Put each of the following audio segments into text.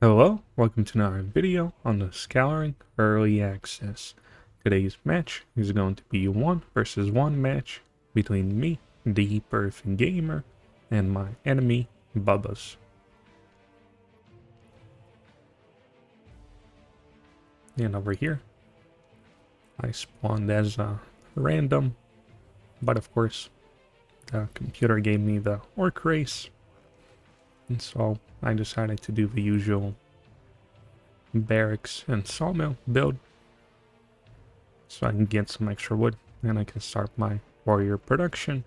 Hello, welcome to another video on the Scouring Early Access. Today's match is going to be a 1 versus 1 match between me, the Perfect Gamer, and my enemy, Bubba's. And over here, I spawned as a random, but of course, the computer gave me the orc race, and so I decided to do the usual barracks and sawmill build so I can get some extra wood and I can start my warrior production.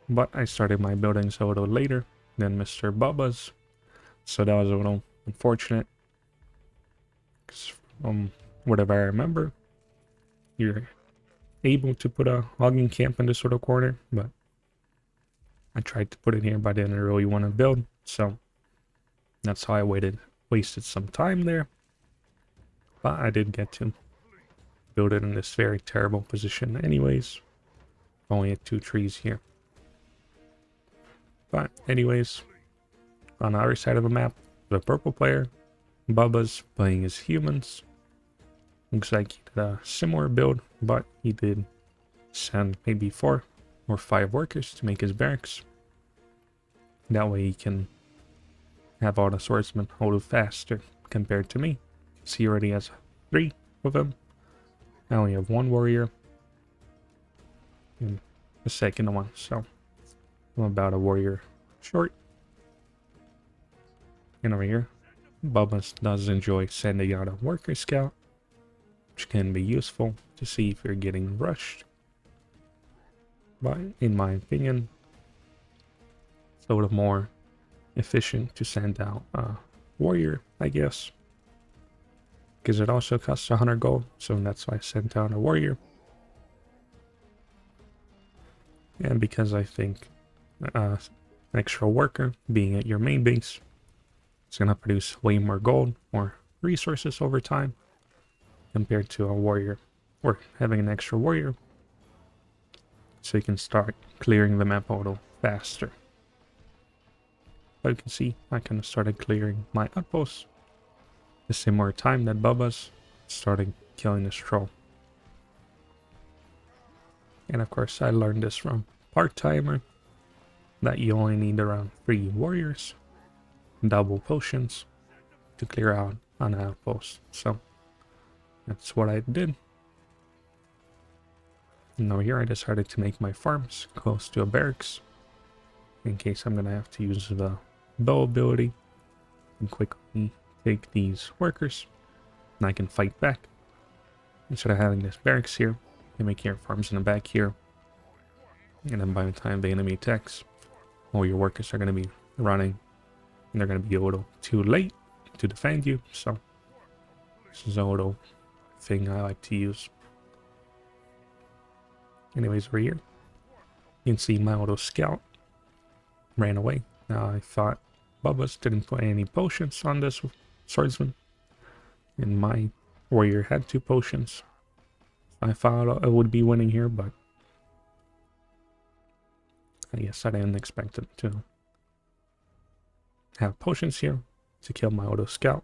But I started my buildings a little later than Mr. Bubba's, so that was a little unfortunate. Because from whatever I remember, you're able to put a logging camp in this sort of corner, but I tried to put it here, but I didn't really want to build, so that's how I wasted some time there. But I did get to build it in this very terrible position anyways. Only had 2 trees here. But anyways, on the other side of the map, the purple player, Bubba's, playing as humans. Looks like he did a similar build, but he did send maybe 4 or 5 workers to make his barracks. That way he can have all the swordsmen a little faster compared to me. So he already has 3 of them. I only have 1 warrior and the second one, so I'm about a warrior short. And over here, Bubba does enjoy sending out a worker scout, which can be useful to see if you're getting rushed. But in my opinion, it's a little more efficient to send out a warrior, I guess. Because it also costs 100 gold, so that's why I sent out a warrior. And because I think an extra worker being at your main base, it's going to produce way more gold or resources over time compared to a warrior, or having an extra warrior, so you can start clearing the map a little faster. But you can see I kind of started clearing my outposts the similar time that Bubba's started killing this troll. And of course I learned this from Part-Timer, that you only need around 3 warriors, double potions, to clear out an outpost. So that's what I did. And over here I decided to make my farms close to a barracks, in case I'm going to have to use the bow ability and quickly take these workers, and I can fight back. Instead of having this barracks here, you make your farms in the back here, and then by the time the enemy attacks, all your workers are going to be running, and they're going to be a little too late to defend you. So this is a little thing I like to use. Anyways, over here, you can see my little scout ran away. Now I thought Bubba's didn't put any potions on this swordsman, and my warrior had 2 potions. I thought I would be winning here, but I guess I didn't expect him to have potions here to kill my auto scout,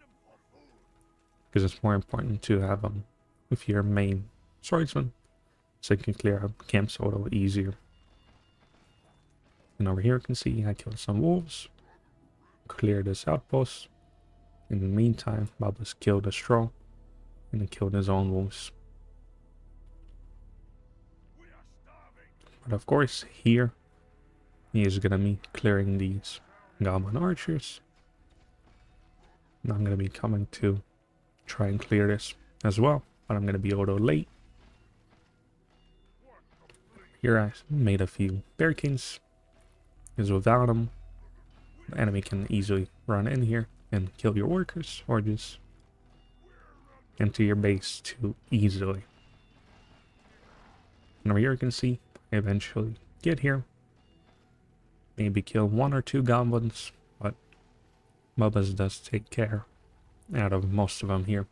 because it's more important to have them with your main swordsman, so you can clear out camps a little easier. And over here you can see I killed some wolves, cleared this outpost. In the meantime, Bubba's killed a troll and he killed his own wolves. But of course, here he is gonna be clearing these goblin archers. And I'm gonna be coming to try and clear this as well, but I'm gonna be a little late. Here I made a few barricades, because without them, the enemy can easily run in here and kill your workers, or just enter your base too easily. And over here you can see I eventually get here, maybe kill 1 or 2 goblins, but Bubba's does take care out of most of them here.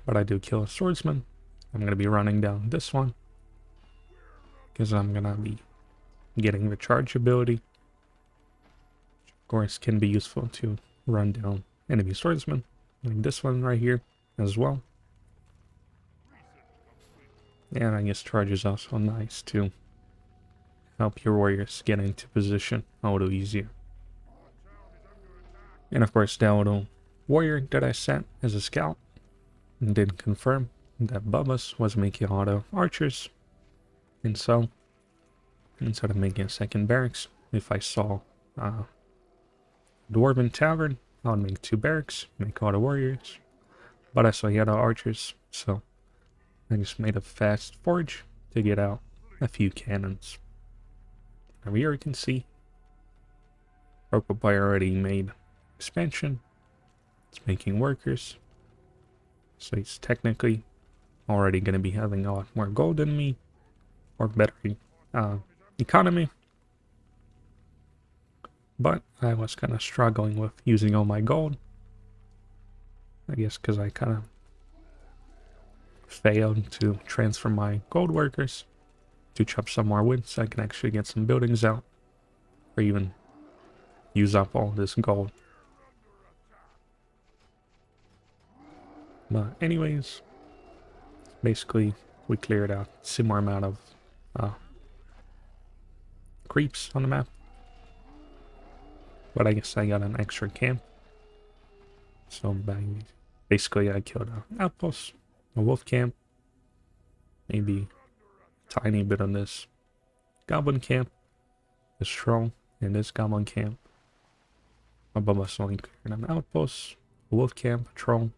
But I do kill a swordsman. I'm going to be running down this one, because I'm going to be getting the charge ability. course, can be useful to run down enemy swordsmen, like this one right here as well. And I guess charge is also nice to help your warriors get into position a little easier. And of course, that little warrior that I sent as a scout did confirm that Bubba's was making auto archers. And so, instead of making a second barracks, if I saw Dwarven Tavern, I would make 2 barracks, make auto warriors. But I saw he had archers, so I just made a fast forge to get out a few cannons. Now here you can see Rokopai already made expansion. It's making workers. So he's technically already going to be having a lot more gold than me, or better economy. But I was kind of struggling with using all my gold. I guess because I kind of failed to transfer my gold workers to chop some more wood so I can actually get some buildings out, or even use up all this gold. But anyways, basically we cleared out a similar amount of creeps on the map. But I guess I got an extra camp. So basically I killed an outpost, a wolf camp, maybe a tiny bit on this goblin camp, this troll, and this goblin camp. Above us only cleared an outpost, a wolf camp, a troll,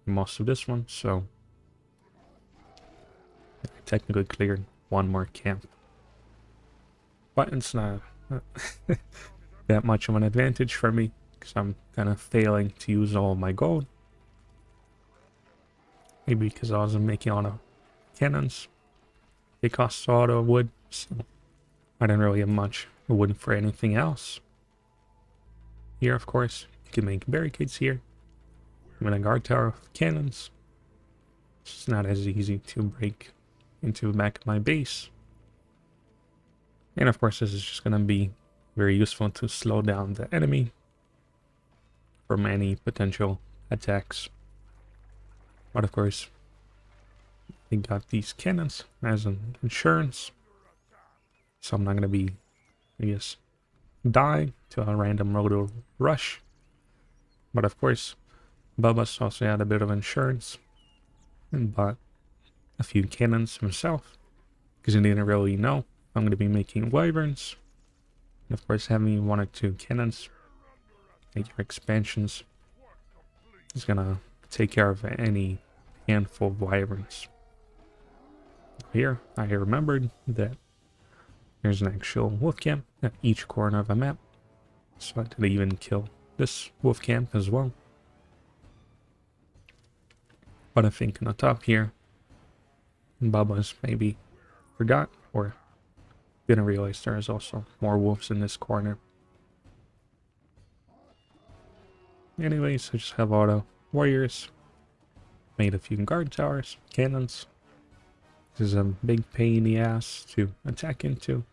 and most of this one, so I technically cleared one more camp. But it's not that much of an advantage for me, because I'm kind of failing to use all of my gold. Maybe because I wasn't making auto cannons. They cost auto wood, so I didn't really have much wood for anything else. Here, of course, you can make barricades here. I'm in a guard tower with cannons. It's not as easy to break into the back of my base. And of course, this is just going to be very useful to slow down the enemy from any potential attacks. But of course, we got these cannons as an insurance. So I'm not going to be, I guess, dying to a random roto rush. But of course, Bubba's also had a bit of insurance and bought a few cannons himself, because he didn't really know if I'm going to be making wyverns. And of course, having 1 or 2 cannons, make your expansions, is going to take care of any handful of wyverns. Here, I remembered that there's an actual wolf camp at each corner of a map, so I did even kill this wolf camp as well. But I think on the top here, Bubba's maybe forgot or didn't realize there is also more wolves in this corner. Anyways, I just have auto warriors. Made a few guard towers, cannons. This is a big pain in the ass to attack into.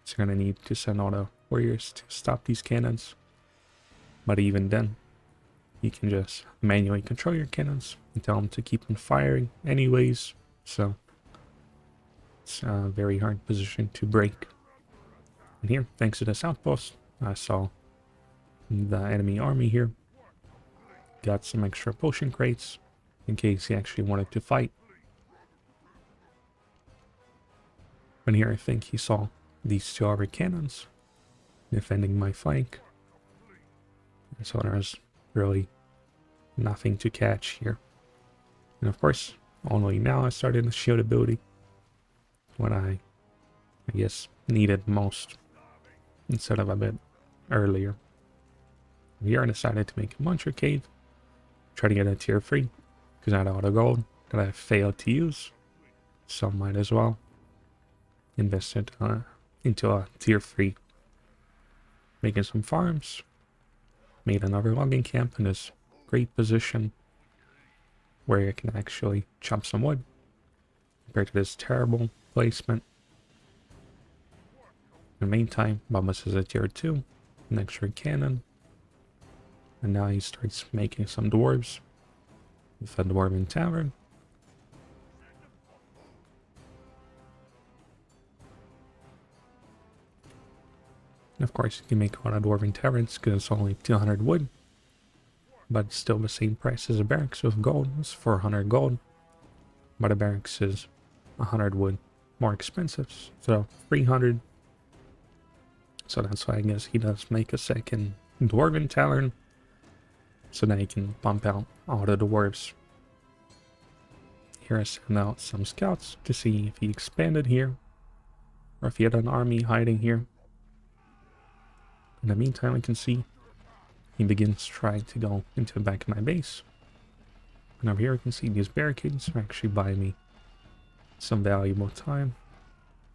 So you're gonna need to send auto warriors to stop these cannons. But even then, you can just manually control your cannons and tell them to keep on firing anyways. So it's a very hard position to break. And here, thanks to this outpost, I saw the enemy army here. Got some extra potion crates in case he actually wanted to fight. But here I think he saw these 2 other cannons defending my flank. And so there's really nothing to catch here. And of course, only now I started the shield ability, when I guess, needed most, instead of a bit earlier. Here I decided to make a Muncher Cave, try to get a tier 3, because I had auto gold that I failed to use, so might as well invest it into a tier 3. Making some farms, made another logging camp in this great position where I can actually chop some wood compared to this terrible placement. In the meantime, Bubba's is a tier 2, an extra cannon. And now he starts making some dwarves with a dwarven tavern. And of course, you can make a lot of dwarven taverns because it's only 200 wood. But it's still the same price as a barracks with gold. It's 400 gold. But a barracks is 100 wood more expensive. So 300. So that's why I guess he does make a second dwarven tavern. So now he can pump out all the dwarves. Here I send out some scouts to see if he expanded here. Or if he had an army hiding here. In the meantime, I can see he begins trying to go into the back of my base. And over here I can see these barricades are actually buying me some valuable time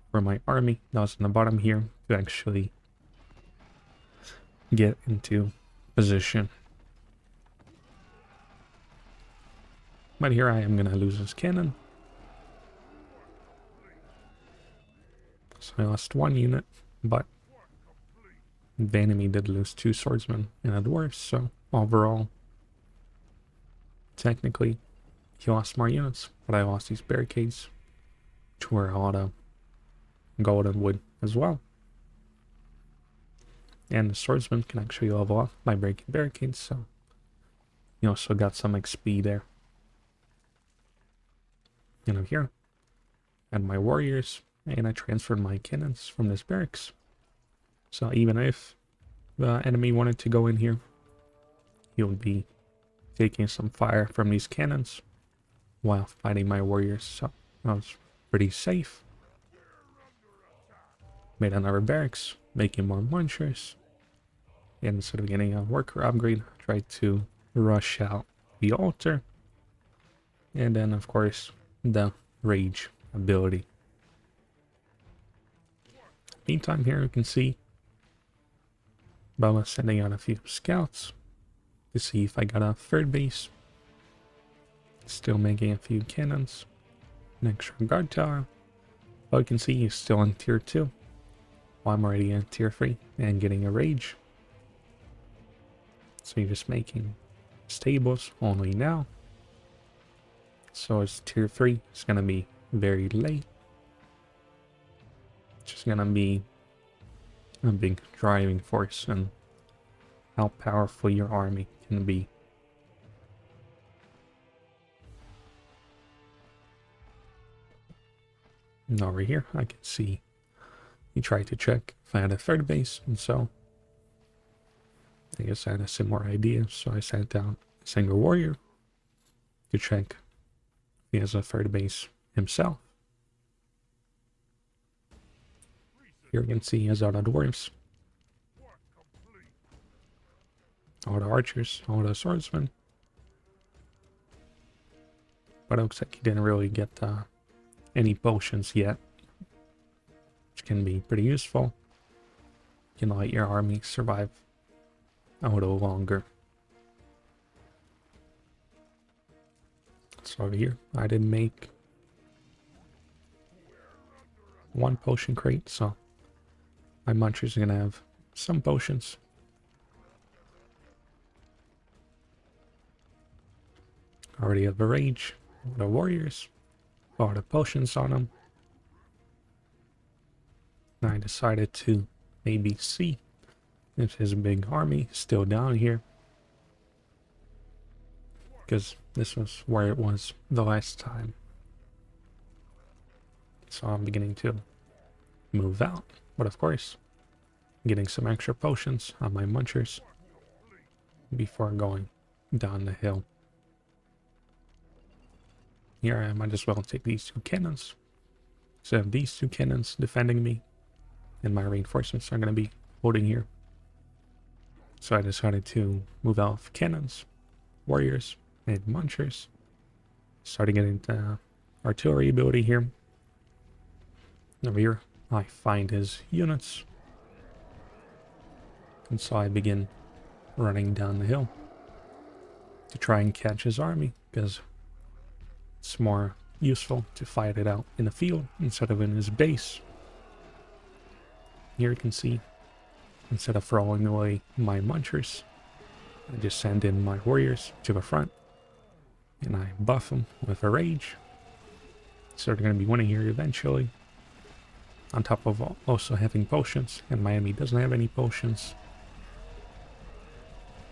for my army that was in the bottom here to actually get into position. But here I am going to lose this cannon. So I lost one unit, but the enemy did lose 2 swordsmen and a dwarf, so overall, technically, he lost more units, but I lost these barricades, which were a lot of gold and wood as well. And the swordsman can actually level up by breaking barricades, so you also got some XP there. And I'm here, and my warriors, and I transferred my cannons from this barracks. So even if the enemy wanted to go in here, he would be taking some fire from these cannons while fighting my warriors. So that was pretty safe. Made another barracks, making more munchers. And instead of getting a worker upgrade, tried to rush out the altar. And then, of course, the rage ability. Meantime, here you can see Baba sending out a few scouts to see if I got a third base. Still making a few cannons. An extra guard tower. But you can see he's still in tier 2. While I'm already in tier 3 and getting a rage. So you're just making stables only now. So it's tier 3. It's going to be very late. It's just going to be a big driving force and how powerful your army can be. And over here I can see he tried to check if I had a third base, and so I guess I had a similar idea, so I sent down a single warrior to check if he has a third base himself. Here you can see he has all the dwarves, all the archers, all the swordsmen. But it looks like he didn't really get any potions yet, which can be pretty useful. You can let your army survive a little longer. So over here, I did make 1 potion crate, so my munchers are gonna have some potions. Already have a rage, the warriors, all the potions on them. And I decided to maybe see if his big army is still down here, because this was where it was the last time. So I'm beginning to move out, but of course getting some extra potions on my munchers before going down the hill. Here I might as well take these 2 cannons. So I have these 2 cannons defending me, and my reinforcements are going to be holding here. So I decided to move out of cannons, warriors, and munchers. Starting getting the artillery ability here. Over here, I find his units. And so I begin running down the hill to try and catch his army, because it's more useful to fight it out in the field instead of in his base. Here you can see instead of throwing away my munchers, I just send in my warriors to the front, and I buff them with a rage. So they're going to be winning here eventually. On top of also having potions, and my enemy doesn't have any potions.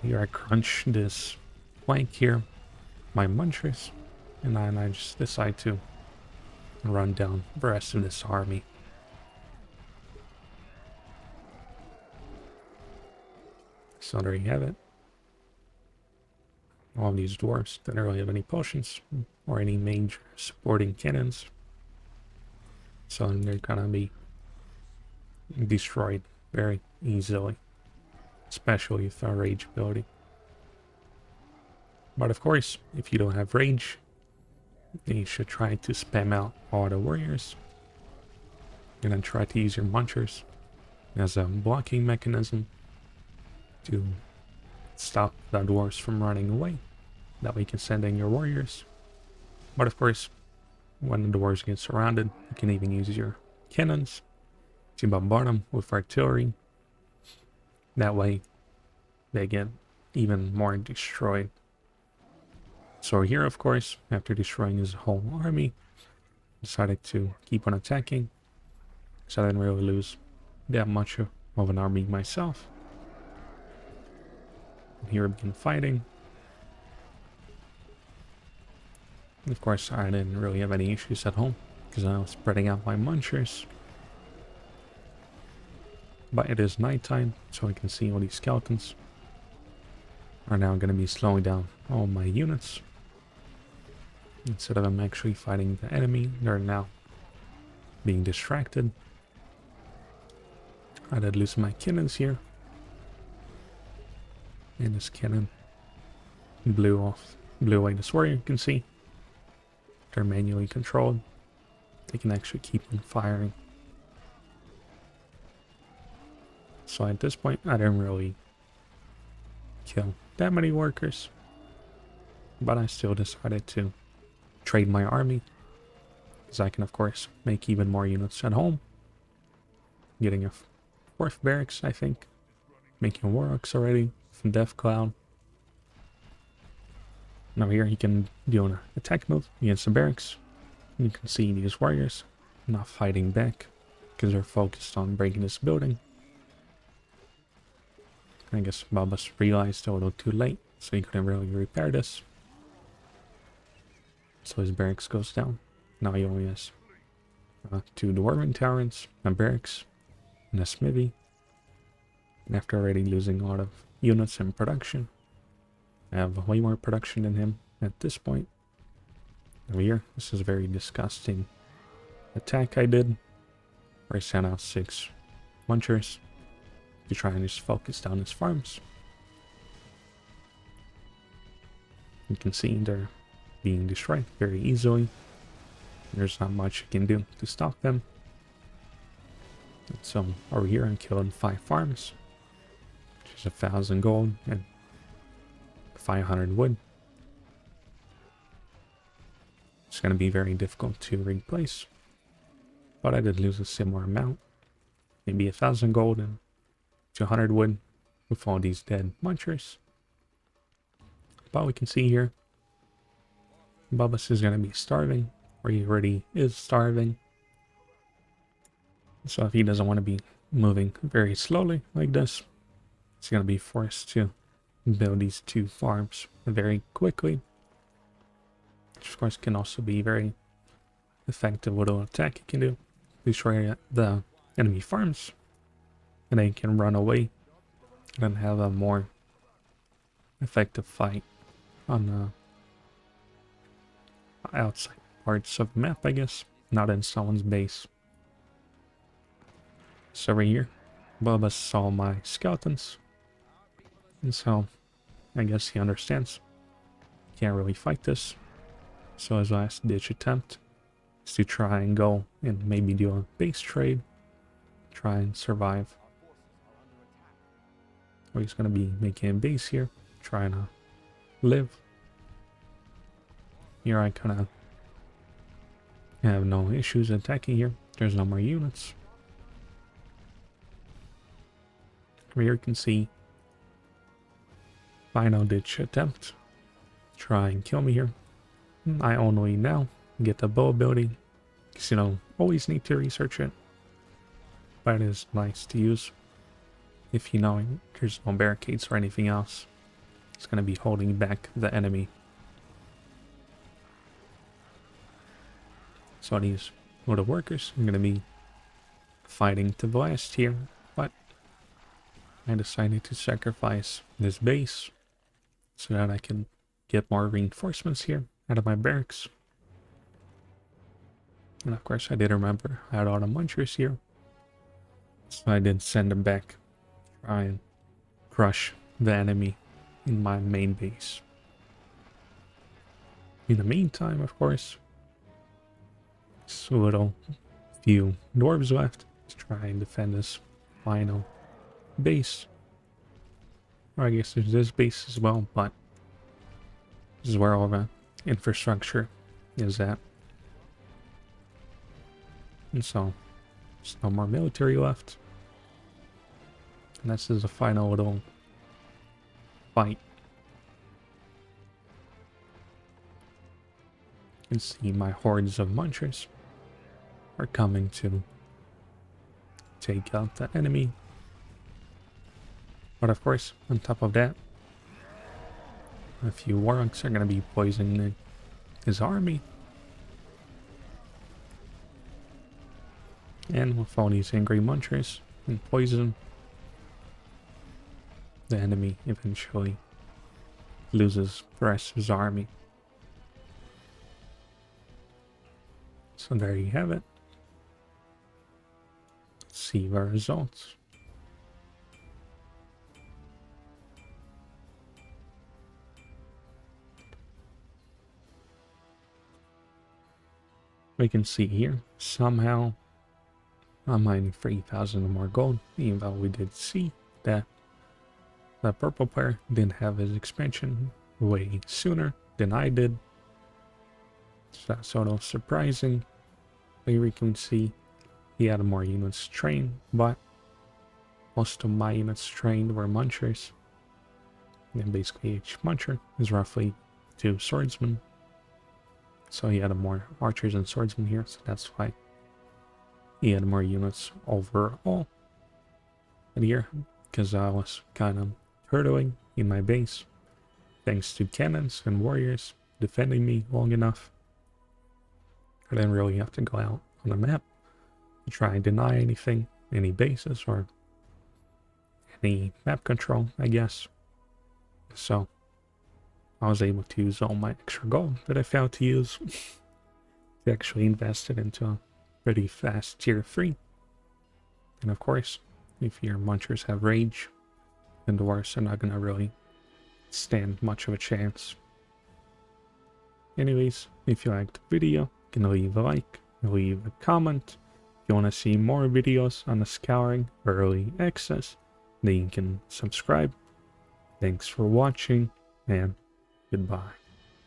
Here I crunch this flank here, my munchers, and then I just decide to run down the rest of this army. So there you have it. All of these dwarves don't really have any potions or any major supporting cannons. So they're gonna be destroyed very easily, especially with our rage ability. But of course, if you don't have rage, then you should try to spam out all the warriors and then try to use your munchers as a blocking mechanism to stop the dwarves from running away. That way you can send in your warriors. But of course, when the dwarves get surrounded, you can even use your cannons to bombard them with artillery. That way they get even more destroyed. So here, of course, after destroying his whole army, decided to keep on attacking. So I didn't really lose that much of an army myself. And here we begin fighting. And of course, I didn't really have any issues at home because I was spreading out my munchers. But it is nighttime, so I can see all these skeletons are now going to be slowing down all my units. Instead of them actually fighting the enemy, they're now being distracted. I did lose my cannons here. And this cannon blew away this warrior, you can see. They're manually controlled. They can actually keep on firing. So at this point, I didn't really kill that many workers. But I still decided to trade my army, because I can of course make even more units at home. Getting a fourth barracks, I think. Making warlocks already from Death Cloud. Now here he can do an attack move against the barracks. You can see these warriors not fighting back because they're focused on breaking this building. I guess Babas realized a little too late, so he couldn't really repair this. So his barracks goes down. Now he only has 2 dwarven towers, a barracks, and a smithy. And after already losing a lot of units in production, I have way more production than him at this point. Over here, this is a very disgusting attack I did, where I sent out 6 munchers to try and just focus down his farms. You can see they're being destroyed very easily. There's not much you can do to stop them. And so over here I killed 5 farms, which is 1,000 gold and 500 wood. It's going to be very difficult to replace, but I did lose a similar amount, maybe 1,000 gold and 200 wood with all these dead munchers. But we can see here, Bubba's is going to be starving, or he already is starving. So if he doesn't want to be moving very slowly like this, he's going to be forced to build these 2 farms very quickly. Which of course can also be very effective little attack you can do. Destroy the enemy farms, and then you can run away and then have a more effective fight on the outside parts of the map, I guess, not in someone's base. So over here, Bubba saw my skeletons, and so I guess he understands. Can't really fight this. So his last ditch attempt is to try and go and maybe do a base trade, try and survive. Or he's gonna be making a base here, trying to live. Here I kind of have no issues attacking here. There's no more units. Here you can see final ditch attempt. Try and kill me here. I only now get the bow ability, because you don't always need to research it, but it is nice to use if you know there's no barricades or anything else. It's going to be holding back the enemy. So these little workers are going to be fighting to the last here, but I decided to sacrifice this base so that I can get more reinforcements here out of my barracks. And of course I did remember I had all the munchers here, so I did send them back, try and crush the enemy in my main base. In the meantime, of course, there's a little few dwarves left to try and defend this final base. Or I guess there's this base as well, but this is where all the infrastructure is at. And so, there's no more military left. And this is the final little fight. You can see my hordes of munchers are coming to take out the enemy. But of course, on top of that, a few warlocks are going to be poisoning his army. And with all these angry munchers and poison, the enemy eventually loses the rest of his army. So there you have it. Let's see the results. We can see here, somehow I'm mining 3,000 more gold, even though we did see that the purple player didn't have his expansion way sooner than I did. So that's sort of surprising. Here we can see he had more units trained, but most of my units trained were munchers. And basically each muncher is roughly 2 swordsmen. So he had more archers and swordsmen here, so that's why he had more units overall. And here, because I was kind of hurtling in my base, thanks to cannons and warriors defending me long enough, I didn't really have to go out on the map to try and deny anything, any bases or any map control, I guess. So I was able to use all my extra gold that I failed to use to actually invest it into a pretty fast tier 3. And of course, if your munchers have rage, then the dwarves are not going to really stand much of a chance. Anyways, if you liked the video, you can leave a like, leave a comment. If you want to see more videos on the Scouring Early Access, then you can subscribe. Thanks for watching, and goodbye.